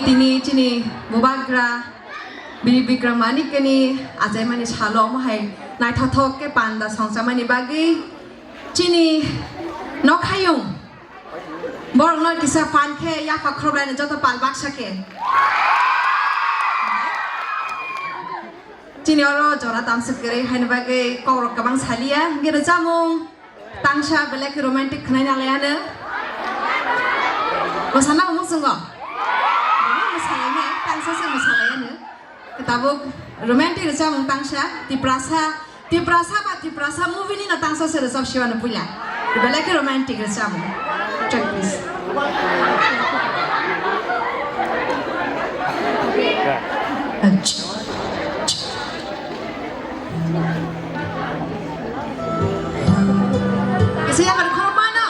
Tini Mubagra Bir Bikram Manikya ni ajai mani chalo mahai nai thok ke panda songsa mani bagi chini nok hayung borong noi kisa fan ke ya fa khroban joto pal baksa ke chini oro jora tamsik kere hain bagi korok kabang salia gira jamung tangsha belek romantic khnai na layana masana mo sungo masalahnya tangsa se masalahnya kitabuk romantic jamung tangsha tiprasa movie ni na tangsa se resop shiwana pula belek romantic jamung check please Saya akan ke mana?